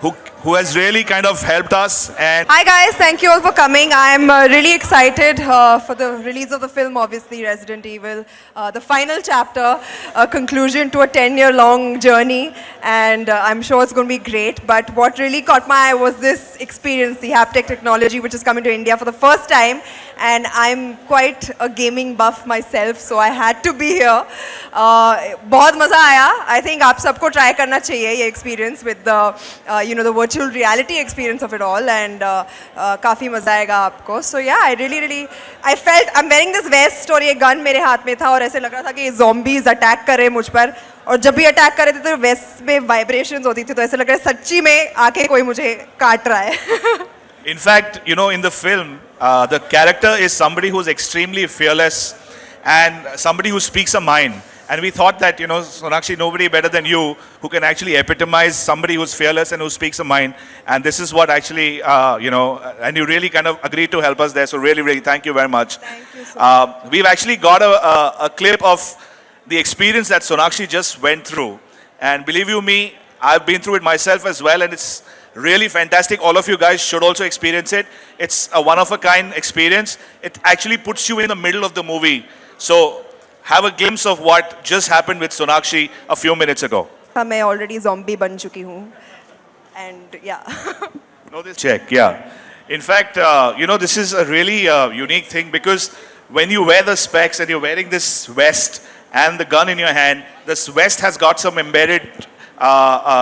who who has really kind of helped us. And Hi guys, thank you all for coming. I'm really excited for the release of the film, obviously Resident Evil, the final chapter, a conclusion to a 10-year-long journey, and I'm sure it's going to be great. But what really caught my eye was this experience, the haptic technology, which is coming to India for the first time, and I'm quite a gaming buff myself, so I had to be here. बहुत मज़ा आया. I think आप सबको try करना चाहिए ये experience with the virtual reality experience of it all, and काफ़ी मज़ा आएगा आपको. So yeah, I felt I'm wearing this vest और ये gun मेरे हाथ में था और ऐसे लग रहा था कि zombies attack कर रहे हैं मुझ पर, और जब भी अटैक कर रहे थे तो वेस्ट में वाइब्रेशंस होती थी, तो ऐसे लग रहा है सच्ची में आके कोई मुझे काट रहा है. in fact, in the film, the character is somebody who's extremely fearless and somebody who speaks a mind. And we thought that, Sonakshi, nobody better than you who can actually epitomize somebody who's fearless and who speaks a mind. And this is what actually, and you really kind of agreed to help us there. So really, really thank you very much. Thank you so much. We've actually got a clip of the experience that Sonakshi just went through. And believe you me, I've been through it myself as well. And it's really fantastic. All of you guys should also experience it. It's a one-of-a-kind experience. It actually puts you in the middle of the movie. So have a glimpse of what just happened with Sonakshi a few minutes ago. मैं already zombie बन चुकी हूँ, and yeah. No, this check, yeah. In fact, this is a really unique thing, because when you wear the specs and you're wearing this vest and the gun in your hand, this vest has got some embedded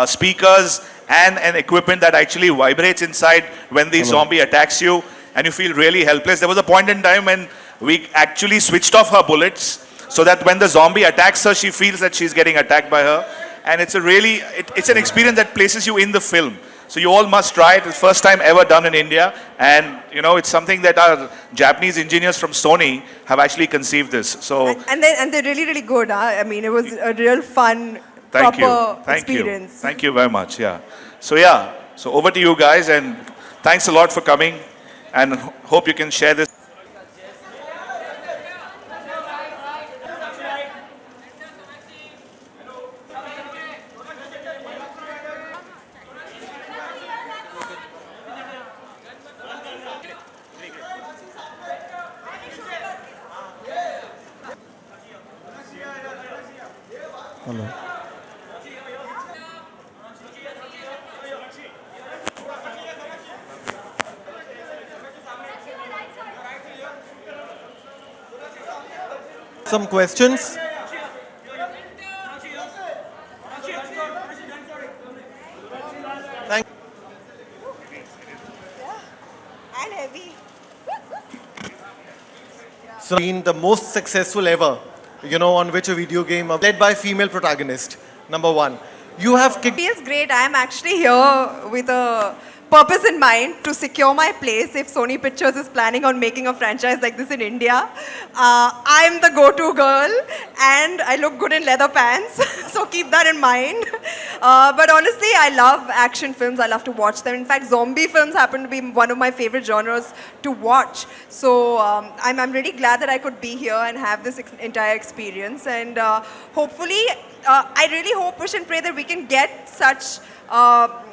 speakers and an equipment that actually vibrates inside when the zombie attacks you, and you feel really helpless. There was a point in time when we actually switched off her bullets, so that when the zombie attacks her, she feels that she's getting attacked by her. And it's it's an experience that places you in the film. So you all must try it. It's the first time ever done in India. And, it's something that our Japanese engineers from Sony have actually conceived this. So And they're really, really good. Huh? I mean, it was a real fun, thank you. proper Thank experience. you. Thank you very much. Yeah. So over to you guys. And thanks a lot for coming. And hope you can share this. Hello. Some questions? Thank And heavy. So, been the most successful ever, on which a video game led by female protagonist. Number one. You have kicked. Feels great. I'm actually here with a purpose in mind to secure my place if Sony Pictures is planning on making a franchise like this in India. I'm the go-to girl, and I look good in leather pants, so keep that in mind. But honestly, I love action films. I love to watch them. In fact, zombie films happen to be one of my favorite genres to watch. So I'm really glad that I could be here and have this entire experience. And hopefully, I really hope, wish and pray that we can get such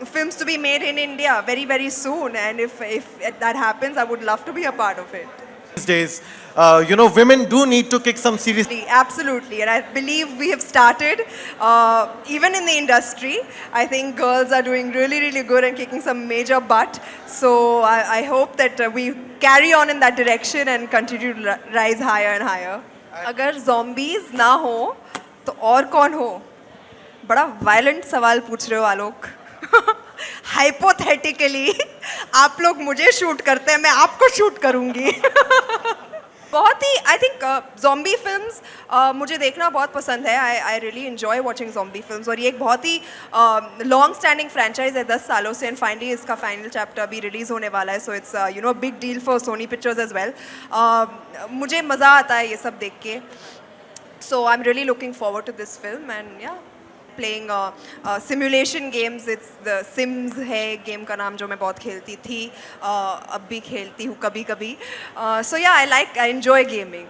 films to be made in India very, very soon. And if that happens, I would love to be a part of it. These days, women do need to kick some serious. Absolutely, and I believe we have started, even in the industry. I think girls are doing really, really good and kicking some major butt. So I hope that we carry on in that direction and continue to rise higher and higher. अगर zombies ना हो, तो और कौन हो? बड़ा violent सवाल पूछ रहे हो आलोक. हाइपोथेटिकली आप लोग मुझे शूट करते हैं, मैं आपको शूट करूंगी. बहुत ही आई थिंक ज़ॉम्बी फिल्म्स मुझे देखना बहुत पसंद है. I really enjoy watching zombie films, और ये एक बहुत ही लॉन्ग स्टैंडिंग फ्रेंचाइज है 10 सालों से, एंड फाइनली इसका फाइनल चैप्टर अभी रिलीज़ होने वाला है. So it's big deal for Sony Pictures as well. मुझे मज़ा आता है ये सब देख के. So I am really looking forward to this film, and या playing simulation games. It's the Sims है game का नाम, जो मैं बहुत खेलती थी, अब भी खेलती हूँ कभी कभी. So yeah, I enjoy gaming.